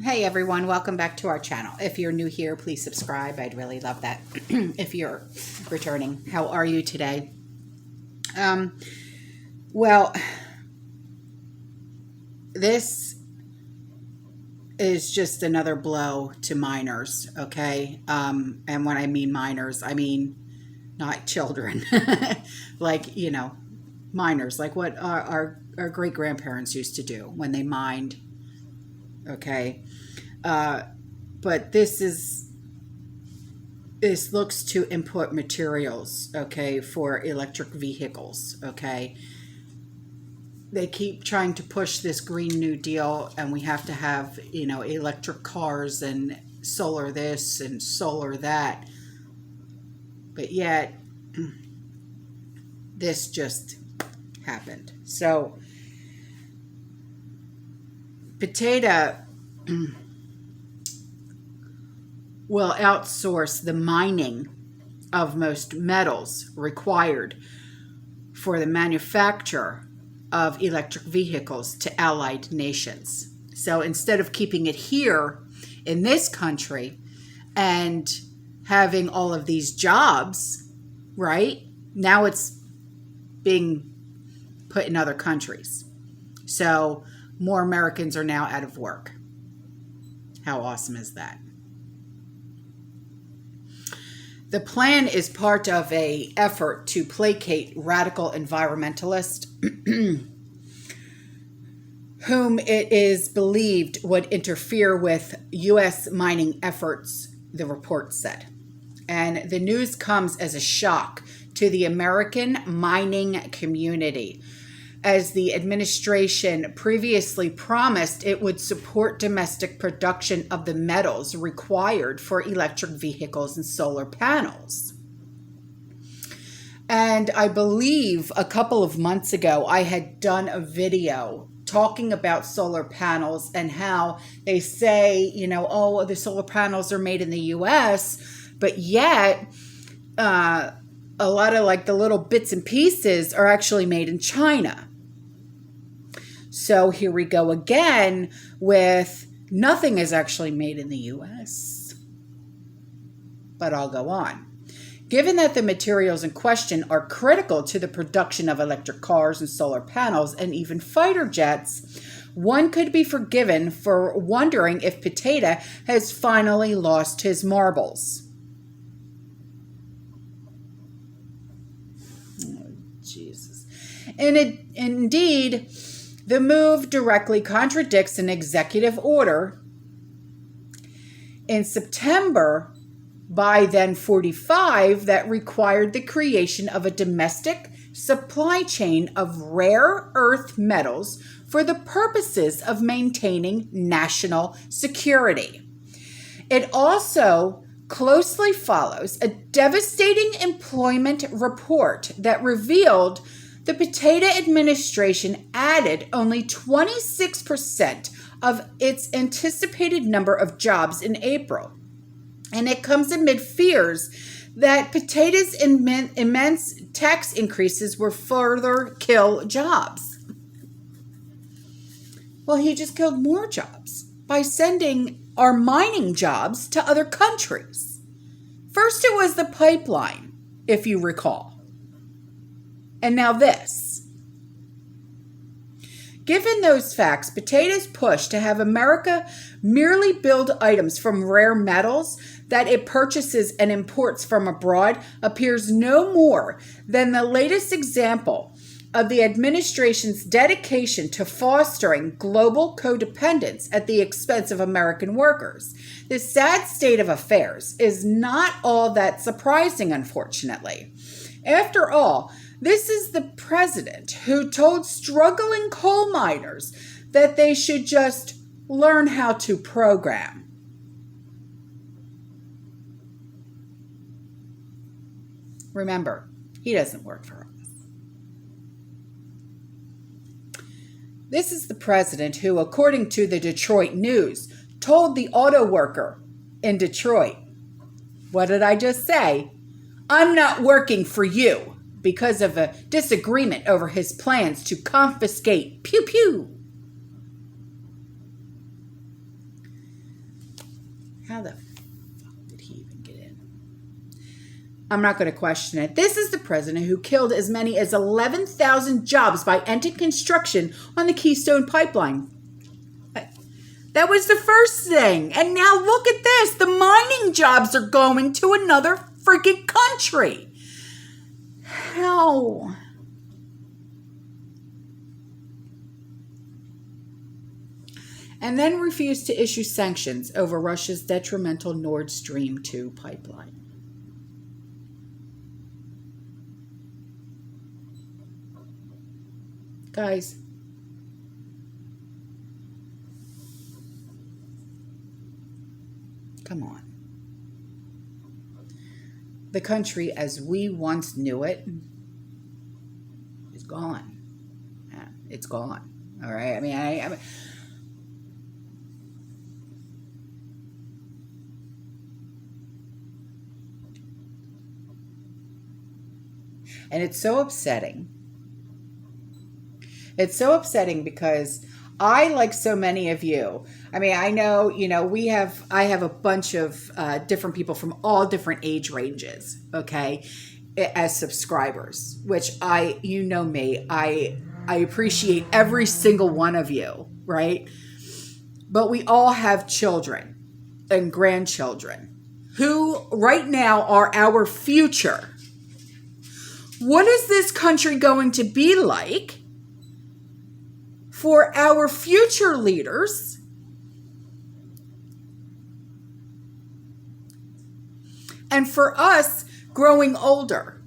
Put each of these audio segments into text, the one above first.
Hey everyone, welcome back to our channel. If you're new here, please subscribe. I'd really love that. If you're returning, how are you today? Um, well, this is just another blow to minors, okay? And when I mean minors, I mean not children, like, minors, like what our great grandparents used to do when they mined, okay? Uh, but this looks to import materials, okay, for electric vehicles, okay. They keep trying to push this Green New Deal, and we have to have, electric cars and solar this and solar that. But yet, this just happened. So, Potato will outsource the mining of most metals required for the manufacture of electric vehicles to allied nations. So instead of keeping it here in this country and having all of these jobs, right? Now it's being put in other countries. So more Americans are now out of work. How awesome is that? The plan is part of an effort to placate radical environmentalists whom it is believed would interfere with U.S. mining efforts, the report said. And the news comes as a shock to the American mining community, as the administration previously promised it would support domestic production of the metals required for electric vehicles and solar panels. And I believe a couple of months ago, I had done a video talking about solar panels and how they say, oh, the solar panels are made in the US, but yet a lot of like the little bits and pieces are actually made in China. So here we go again with nothing is actually made in the US. But I'll go on. Given that the materials in question are critical to the production of electric cars and solar panels and even fighter jets, one could be forgiven for wondering if Potato has finally lost his marbles. Oh, Jesus. And indeed, the move directly contradicts an executive order in September by then 45 that required the creation of a domestic supply chain of rare earth metals for the purposes of maintaining national security. It also closely follows a devastating employment report that revealed the Potato administration added only 26% of its anticipated number of jobs in April. And it comes amid fears that Potato's immense tax increases will further kill jobs. Well, he just killed more jobs by sending our mining jobs to other countries. First, it was the pipeline, if you recall. And now this. Given those facts, Potato's push to have America merely build items from rare metals that it purchases and imports from abroad appears no more than the latest example of the administration's dedication to fostering global codependence at the expense of American workers. This sad state of affairs is not all that surprising, unfortunately. After all, this is the president who told struggling coal miners that they should just learn how to program. Remember, he doesn't work for us. This is the president who, according to the Detroit News, told the auto worker in Detroit, what did I just say? I'm not working for you, because of a disagreement over his plans to confiscate pew pew. How the fuck did he even get in? I'm not going to question it. This is the president who killed as many as 11,000 jobs by ending construction on the Keystone Pipeline. That was the first thing. And now look at this. The mining jobs are going to another freaking country. How? And then refused to issue sanctions over Russia's detrimental Nord Stream 2 pipeline. Guys, come on. The country as we once knew it is gone. Yeah, it's gone. All right. I mean, and it's so upsetting. It's so upsetting because I, like so many of you, I mean, I know, I have a bunch of different people from all different age ranges, okay, as subscribers, which me, I appreciate every single one of you, right? But we all have children and grandchildren who right now are our future. What is this country going to be like for our future leaders and for us growing older?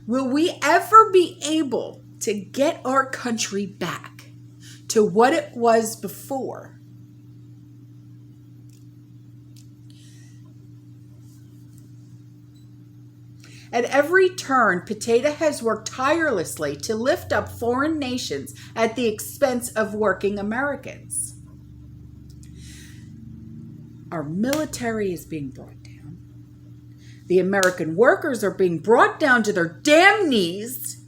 Will we ever be able to get our country back to what it was before? At every turn, Potato has worked tirelessly to lift up foreign nations at the expense of working Americans. Our military is being brought down. The American workers are being brought down to their damn knees.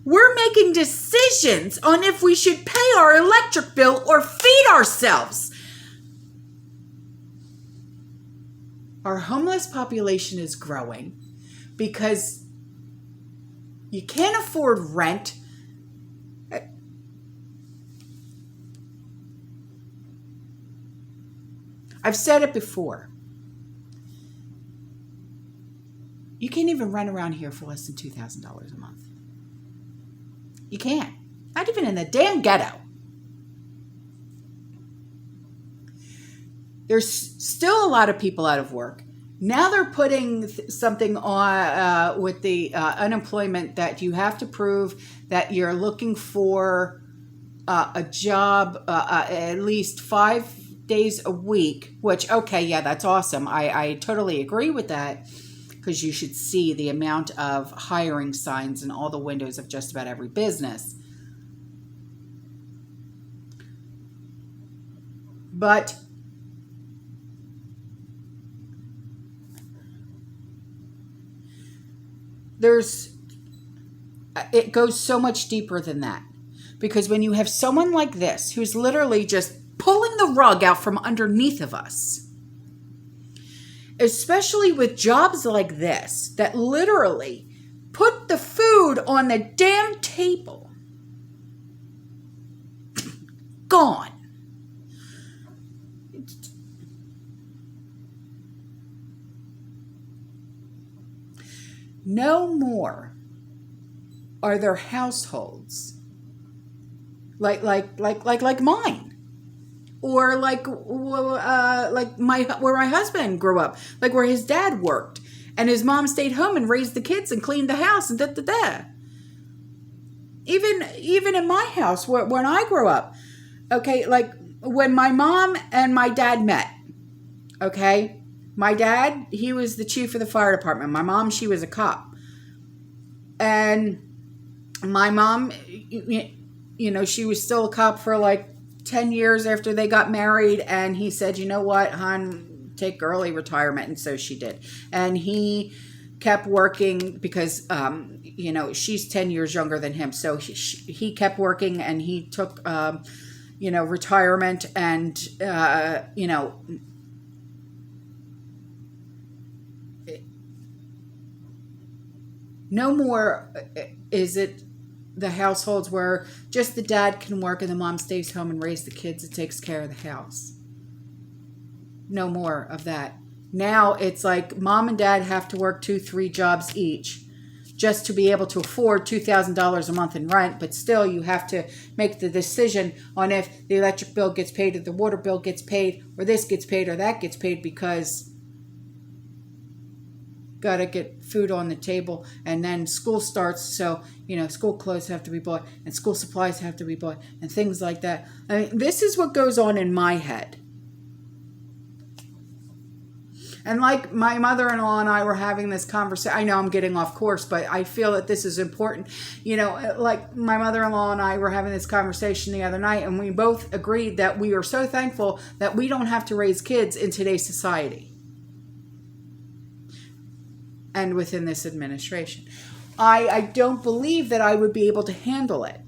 We're making decisions on if we should pay our electric bill or feed ourselves. Our homeless population is growing because you can't afford rent. I've said it before. You can't even rent around here for less than $2,000 a month. You can't. Not even in the damn ghetto. There's still a lot of people out of work. Now they're putting something on with the unemployment that you have to prove that you're looking for a job at least 5 days a week, which, okay, yeah, that's awesome. I totally agree with that, because you should see the amount of hiring signs in all the windows of just about every business. But it goes so much deeper than that. Because when you have someone like this, who's literally just pulling the rug out from underneath of us, especially with jobs like this, that literally put the food on the damn table, gone. No more are there households like mine, or like where my husband grew up, like where his dad worked and his mom stayed home and raised the kids and cleaned the house and da. Even in my house when I grew up, okay, like when my mom and my dad met, okay. My dad, he was the chief of the fire department. My mom, she was a cop. And my mom, she was still a cop for like 10 years after they got married. And he said, you know what, hon, take early retirement. And so she did. And he kept working because, you know, she's 10 years younger than him. So he kept working, and he took, you know, retirement, and, you know, no more is it the households where just the dad can work and the mom stays home and raise the kids and takes care of the house. No more of that. Now it's like mom and dad have to work 2-3 jobs each just to be able to afford $2,000 a month in rent, but still you have to make the decision on if the electric bill gets paid, or the water bill gets paid, or this gets paid, or that gets paid, because got to get food on the table. And then school starts, so, you know, school clothes have to be bought, and school supplies have to be bought, and things like that. I mean, this is what goes on in my head. And like my mother-in-law and I were having this conversation. I know I'm getting off course, but I feel that this is important. You know, like my mother-in-law and I were having this conversation the other night, and we both agreed that we are so thankful that we don't have to raise kids in today's society and within this administration. I don't believe that I would be able to handle it.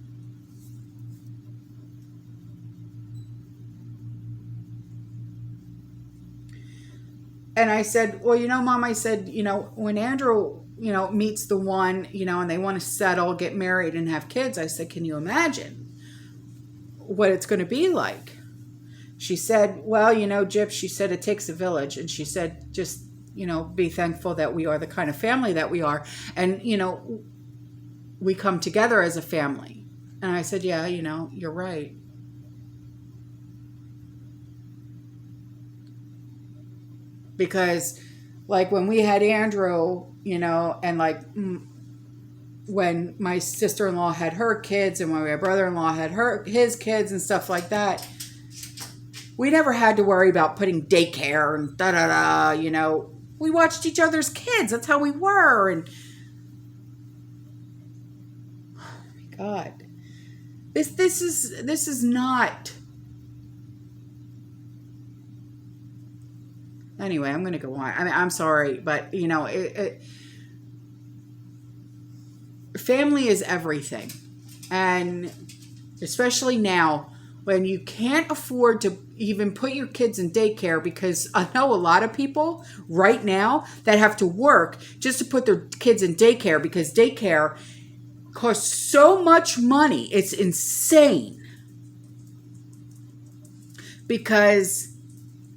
And I said, well, you know, Mom, I said, you know, when Andrew, you know, meets the one, you know, and they want to settle, get married, and have kids, I said, can you imagine what it's going to be like? She said, well, you know, Jip, she said, it takes a village. And she said, just, you know, be thankful that we are the kind of family that we are. And, you know, we come together as a family. And I said, yeah, you know, you're right. Because like when we had Andrew, you know, and like when my sister-in-law had her kids, and when my brother-in-law had his kids and stuff like that, we never had to worry about putting daycare and da-da-da, you know. We watched each other's kids. That's how we were. And oh my God. This is not. Anyway, I'm going to go on. I mean, I'm sorry, but, you know, family is everything. And especially now when you can't afford to even put your kids in daycare, because I know a lot of people right now that have to work just to put their kids in daycare, because daycare costs so much money. It's insane. Because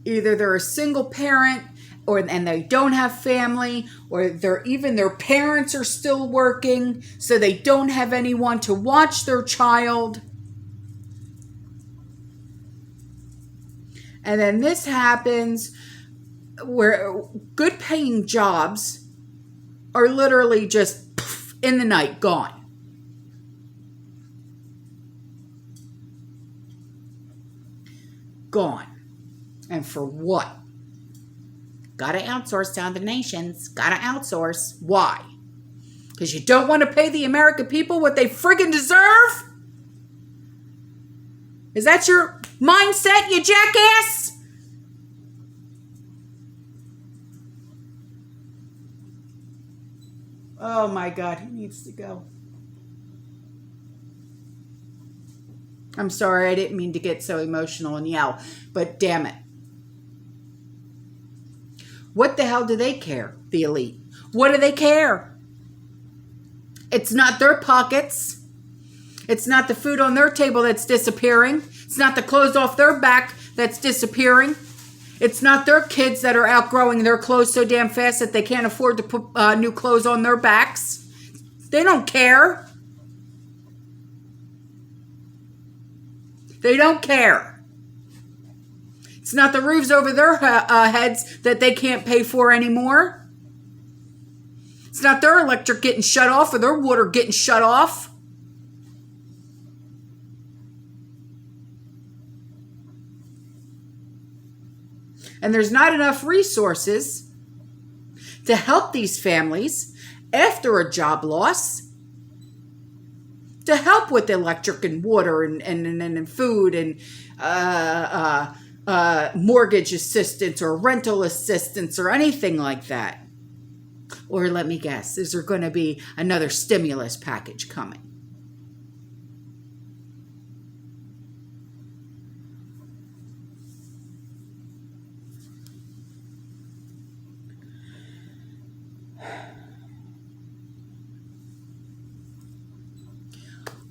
either they're a single parent, and they don't have family, or their parents are still working, so they don't have anyone to watch their child. And then this happens where good paying jobs are literally just in the night, gone. Gone. And for what? Gotta outsource to other nations. Gotta outsource. Why? Because you don't want to pay the American people what they friggin' deserve? Is that your mindset, you jackass? Oh my God, he needs to go. I'm sorry, I didn't mean to get so emotional and yell, but damn it. What the hell do they care, the elite? What do they care? It's not their pockets. It's not the food on their table that's disappearing. It's not the clothes off their back that's disappearing. It's not their kids that are outgrowing their clothes so damn fast that they can't afford to put new clothes on their backs. They don't care. They don't care. It's not the roofs over their heads that they can't pay for anymore. It's not their electric getting shut off or their water getting shut off. And there's not enough resources to help these families after a job loss, to help with electric and water and food and mortgage assistance or rental assistance or anything like that. Or let me guess, is there going to be another stimulus package coming?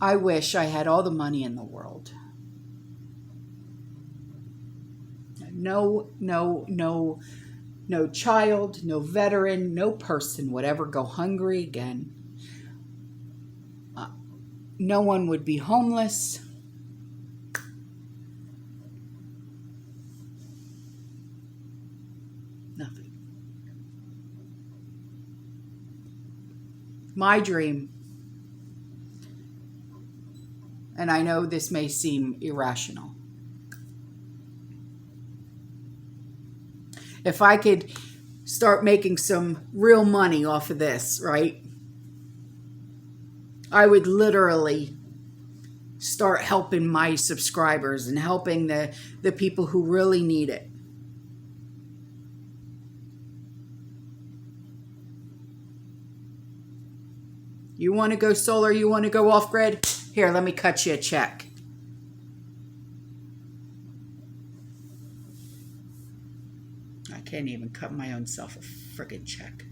I wish I had all the money in the world. No child, no veteran, no person would ever go hungry again. No one would be homeless. Nothing. My dream, and I know this may seem irrational, if I could start making some real money off of this, right? I would literally start helping my subscribers and helping the people who really need it. You want to go solar? You want to go off grid? Here, let me cut you a check. I can't even cut my own self a friggin' check.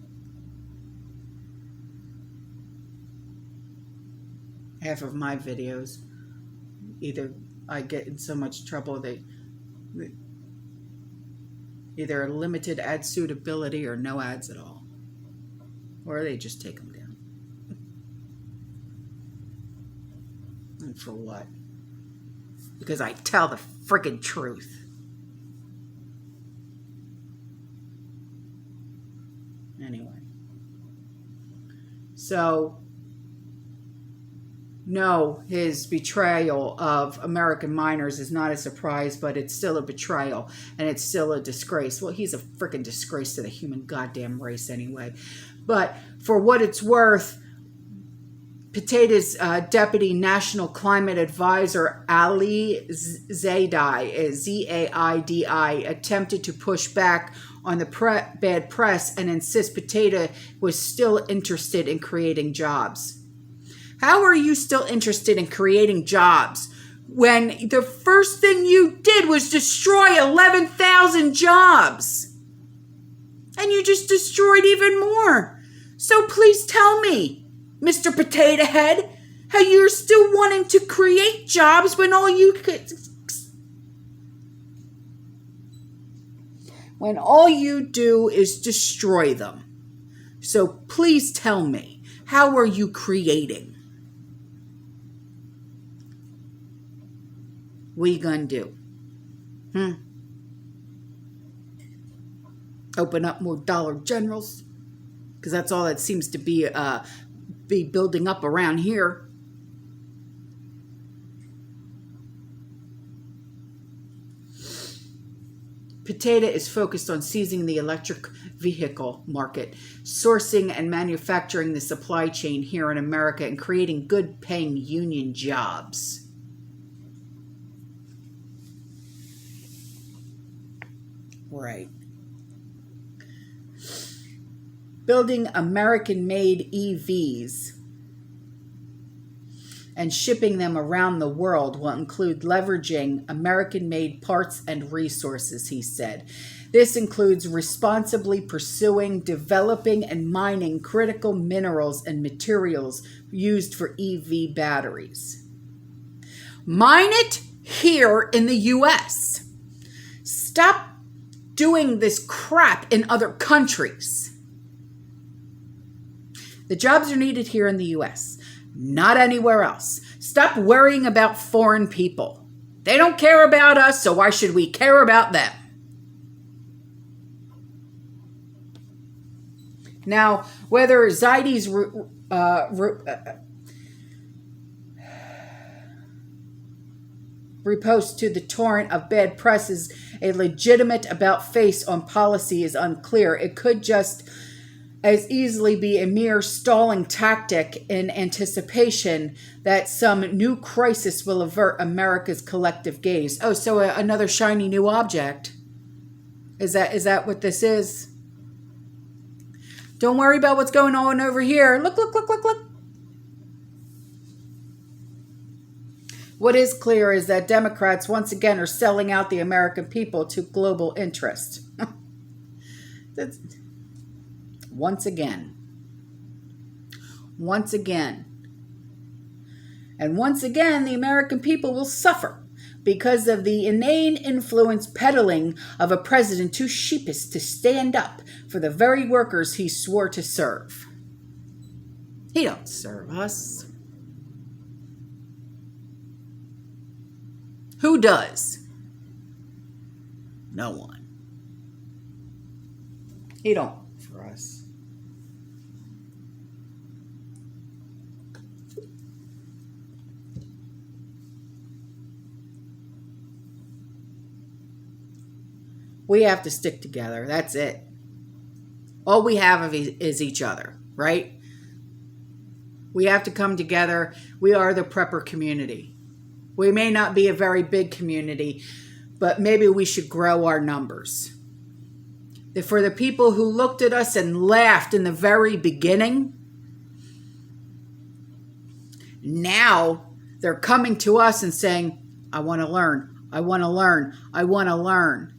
Half of my videos, either I get in so much trouble they either a limited ad suitability or no ads at all. Or they just take them down. And for what? Because I tell the friggin' truth. Anyway. So, no, his betrayal of American miners is not a surprise, but it's still a betrayal, and it's still a disgrace. Well, he's a freaking disgrace to the human goddamn race anyway. But for what it's worth, Potato's Deputy National Climate Advisor Ali Zaidi, Z-A-I-D-I, attempted to push back on the bad press and insist Potato was still interested in creating jobs. How are you still interested in creating jobs when the first thing you did was destroy 11,000 jobs? And you just destroyed even more. So please tell me, Mr. Potato Head, how you're still wanting to create jobs when all you do is destroy them. So please tell me, how are you creating? What you gonna do? Open up more Dollar Generals? Because that's all that seems to be building up around here. Potato is focused on seizing the electric vehicle market, sourcing and manufacturing the supply chain here in America, and creating good-paying union jobs. Right. Building American-made EVs and shipping them around the world will include leveraging American-made parts and resources, he said. This includes responsibly pursuing, developing, and mining critical minerals and materials used for EV batteries. Mine it here in the U.S. Stop doing this crap in other countries. The jobs are needed here in the U.S., not anywhere else. Stop worrying about foreign people. They don't care about us, so why should we care about them? Now, whether Zaidi's repost to the torrent of bad press is a legitimate about-face on policy is unclear. It could just as easily be a mere stalling tactic in anticipation that some new crisis will avert America's collective gaze. Oh, so another shiny new object. Is that what this is? Don't worry about what's going on over here. Look, look, look, look, look. What is clear is that Democrats once again are selling out the American people to global interest. That's, once again. Once again. And once again, the American people will suffer because of the inane influence peddling of a president too sheepish to stand up for the very workers he swore to serve. He don't serve us. Who does? No one. He don't for us. We have to stick together. That's it. All we have is each other, right? We have to come together. We are the prepper community. We may not be a very big community, but maybe we should grow our numbers. For the people who looked at us and laughed in the very beginning, now they're coming to us and saying, I want to learn. I want to learn. I want to learn.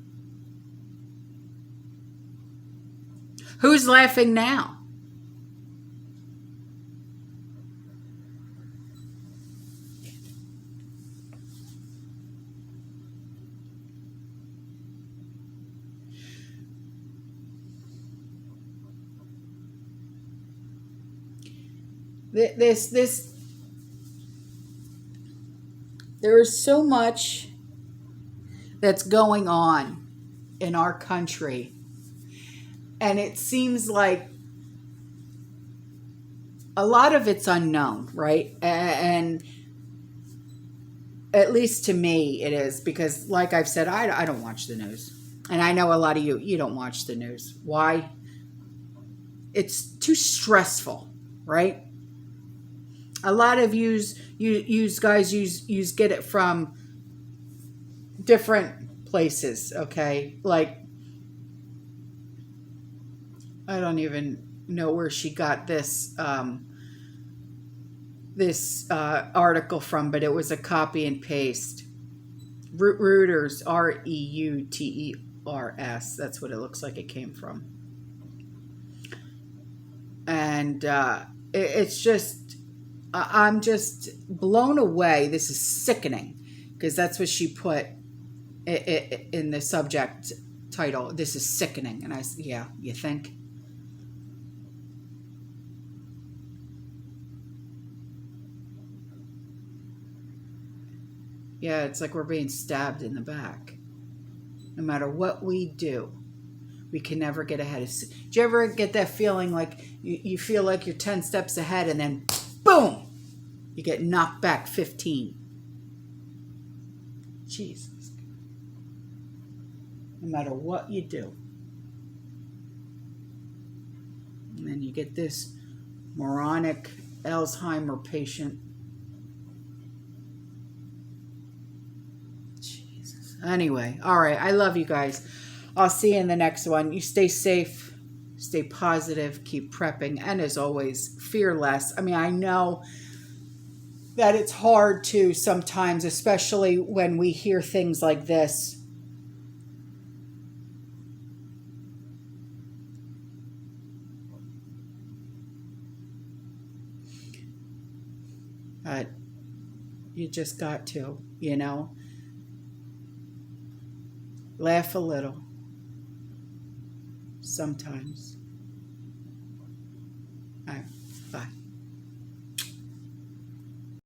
Who's laughing now? There is so much that's going on in our country, and it seems like a lot of it's unknown, right? And at least to me it is, because like I've said, I don't watch the news, and I know a lot of you don't watch the news. Why? It's too stressful, right? A lot of you guys get it from different places, okay? Like, I don't even know where she got this article from, but it was a copy and paste. Reuters, Reuters. That's what it looks like it came from. And it's just, I'm just blown away. This is sickening, because that's what she put in the subject title. This is sickening. And yeah, you think? Yeah, it's like we're being stabbed in the back. No matter what we do, we can never get ahead. Do you ever get that feeling like you feel like you're 10 steps ahead and then boom, you get knocked back 15? Jesus. No matter what you do. And then you get this moronic Alzheimer patient. Jesus. Anyway, all right. I love you guys. I'll see you in the next one. You stay safe, stay positive, keep prepping, and as always, fear less. I mean, I know that it's hard to sometimes, especially when we hear things like this. You just got to, laugh a little sometimes. All right, bye.